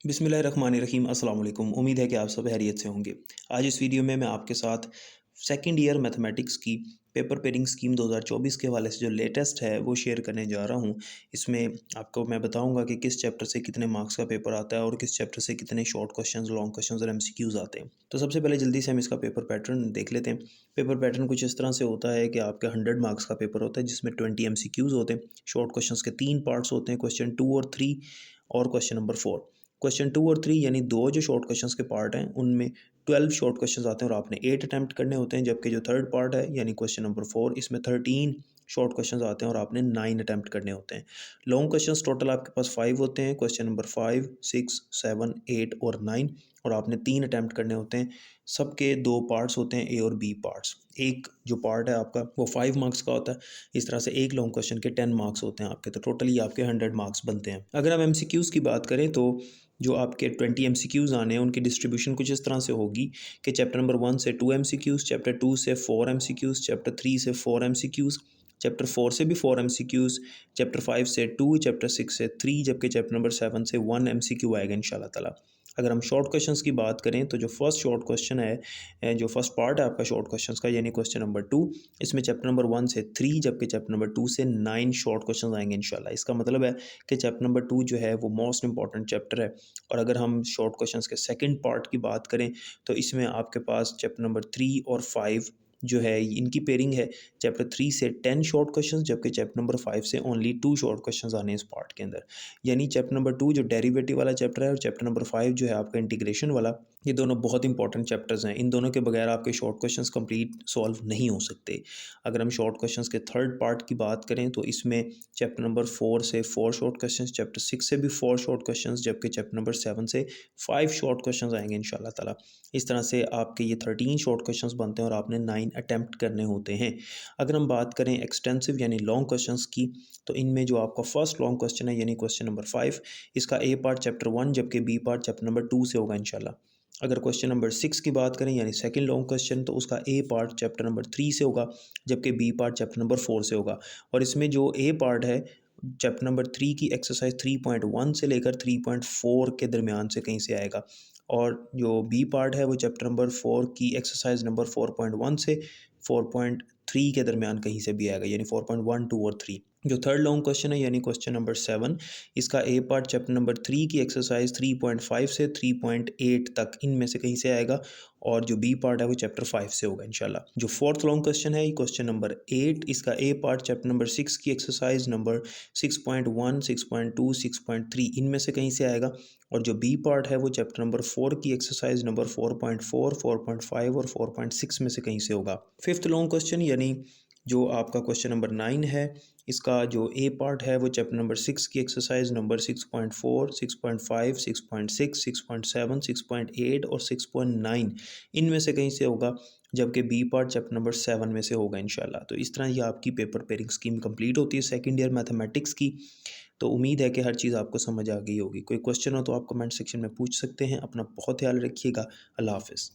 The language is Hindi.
बिस्मिल्लाहिर्रहमानिर्रहीम अस्सलाम वालेकुम। उम्मीद है कि आप सब खैरियत से होंगे। आज इस वीडियो में मैं आपके साथ सेकंड ईयर मैथमेटिक्स की पेपर पेयरिंग स्कीम 2024 के हवाले से जो लेटेस्ट है वो शेयर करने जा रहा हूँ। इसमें आपको मैं बताऊँगा कि किस चैप्टर से कितने मार्क्स का पेपर आता है और किस चैप्टर से कितने शॉर्ट क्वेश्चंस, लॉन्ग क्वेश्चंस और एमसीक्यूज़ आते हैं। तो सबसे पहले जल्दी से हम इसका पेपर पैटर्न देख लेते हैं। पेपर पैटर्न कुछ इस तरह से होता है कि आपका 100 मार्क्स का पेपर होता है जिसमें 20 एमसीक्यूज़ होते हैं। शॉर्ट क्वेश्चंस के 3 पार्ट्स होते हैं, क्वेश्चन 2 और 3 और क्वेश्चन नंबर 4। क्वेश्चन 2 और 3 यानी दो जो शॉर्ट क्वेश्चंस के पार्ट हैं उनमें 12 शॉर्ट क्वेश्चंस आते हैं और आपने 8 अटैम्प्ट करने होते हैं, जबकि जो थर्ड पार्ट है यानी क्वेश्चन नंबर 4 इसमें 13 शॉर्ट क्वेश्चंस आते हैं और आपने 9 अटैम्प्ट करने होते हैं। लॉन्ग क्वेश्चंस टोटल आपके पास 5 होते हैं, क्वेश्चन नंबर 5, 6, 7, 8 और 9, और आपने 3 अटैम्प्ट करने होते हैं। सबके दो पार्ट्स होते हैं, ए और बी पार्ट्स। एक जो पार्ट है आपका वो 5 मार्क्स का होता है। इस तरह से एक लॉन्ग क्वेश्चन के 10 मार्क्स होते हैं आपके, तो टोटली आपके 100 मार्क्स बनते हैं। अगर हम एमसीक्यूज़ की बात करें तो जो आपके 20 एमसीक्यूज़ आने हैं उनकी डिस्ट्रीब्यूशन कुछ इस तरह से होगी कि चैप्टर नंबर 1 से 2 एमसीक्यूज़, चैप्टर 2 से 4 एमसीक्यूज़, चैप्टर 3 से 4 एमसीक्यूज़, चैप्टर 4 से भी 4 एमसीक्यूज़, चैप्टर 5 से 2, चैप्टर 6 से 3, जबकि चैप्टर नंबर 7 से 1 एमसीक्यू आएगा इंशाल्लाह ताला। अगर हम शॉर्ट क्वेश्चंस की बात करें तो जो फर्स्ट शॉर्ट क्वेश्चन है, जो फर्स्ट पार्ट है आपका शॉर्ट क्वेश्चंस का यानी क्वेश्चन नंबर 2, इसमें चैप्टर नंबर 1 से 3, जबकि चैप्टर नंबर 2 से 9 शॉर्ट क्वेश्चंस आएंगे इंशाल्लाह। इसका मतलब है कि चैप्टर नंबर 2 जो है वो मोस्ट इंपॉर्टेंट चैप्टर है। और अगर हम शॉर्ट क्वेश्चंस के सेकंड पार्ट की बात करें तो इसमें आपके पास चैप्टर नंबर 3 और 5 जो है इनकी पेयरिंग है। चैप्टर 3 से 10 शॉर्ट क्वेश्चंस, जबकि चैप्टर नंबर 5 से ओनली 2 शॉर्ट क्वेश्चंस आने हैं इस पार्ट के अंदर। यानी चैप्टर नंबर 2 जो डेरिवेटिव वाला चैप्टर है और चैप्टर नंबर 5 जो है आपका इंटीग्रेशन वाला, ये दोनों बहुत इंपॉर्टेंट चैप्टर्स हैं। इन दोनों के बगैर आपके शॉर्ट क्वेश्चंस कंप्लीट सॉल्व नहीं हो सकते। अगर हम शॉर्ट क्वेश्चंस के थर्ड पार्ट की बात करें तो इसमें चैप्टर नंबर 4 से 4 शॉर्ट क्वेश्चंस, चैप्टर 6 से भी 4 शॉर्ट क्वेश्चंस, जबकि चैप्टर नंबर 7 से 5 शॉर्ट क्वेश्चंस आएंगे इंशाल्लाह ताला। इस तरह से आपके ये 13 शॉर्ट क्वेश्चंस बनते हैं और आपने 9 अटैम्प्ट करने होते हैं। अगर हम बात करें एक्सटेंसिव यानी लॉन्ग क्वेश्चंस की तो इनमें जो आपका फर्स्ट लॉन्ग क्वेश्चन है यानी क्वेश्चन नंबर 5, इसका ए पार्ट चैप्टर 1 जबकि बी पार्ट चैप्टर नंबर 2 से होगा इंशाल्लाह। अगर क्वेश्चन नंबर 6 की बात करें यानी सेकंड लॉन्ग क्वेश्चन, तो उसका ए पार्ट चैप्टर नंबर 3 से होगा, जबकि बी पार्ट चैप्टर नंबर 4 से होगा। और इसमें जो ए पार्ट है चैप्टर नंबर 3 की एक्सरसाइज 3.1 से लेकर 3.4 के दरमियान से कहीं से आएगा, और जो बी पार्ट है वो चैप्टर नंबर 4 की एक्सरसाइज नंबर 4.1 से 4.3 के दरमियान कहीं से भी आएगा, यानी 4.1, 2 और 3। जो थर्ड लॉन्ग क्वेश्चन है यानी क्वेश्चन नंबर 7, इसका ए पार्ट चैप्टर नंबर 3 की एक्सरसाइज 3.5 से 3.8 तक इनमें से कहीं से आएगा, और जो बी पार्ट है वो चैप्टर 5 से होगा इंशाल्लाह। जो फोर्थ लॉन्ग क्वेश्चन है क्वेश्चन नंबर 8, इसका ए पार्ट चैप्टर नंबर 6 की एक्सरसाइज नंबर 6.1, 6.2, 6.3 इनमें से कहीं से आएगा, और जो बी पार्ट है वो चैप्टर नंबर 4 की एक्सरसाइज नंबर 4.4, 4.5 और 4.6 में से कहीं से होगा। फिफ्थ लॉन्ग क्वेश्चन यानी जो आपका क्वेश्चन नंबर 9 है, इसका जो ए पार्ट है वो चैप्टर नंबर 6 की एक्सरसाइज नंबर 6.4, 6.5, 6.6, 6.7, 6.8 और 6.9 इनमें से कहीं से होगा, जबकि बी पार्ट चैप्टर नंबर 7 में से होगा इंशाल्लाह। तो इस तरह ये आपकी पेपर पेयरिंग स्कीम कंप्लीट होती है सेकंड ईयर मैथमेटिक्स की। तो उम्मीद है कि हर चीज़ आपको समझ आ गई होगी। कोई क्वेश्चन हो तो आप कमेंट सेक्शन में पूछ सकते हैं। अपना बहुत ख्याल रखिएगा। अल्लाह हाफ़िज़।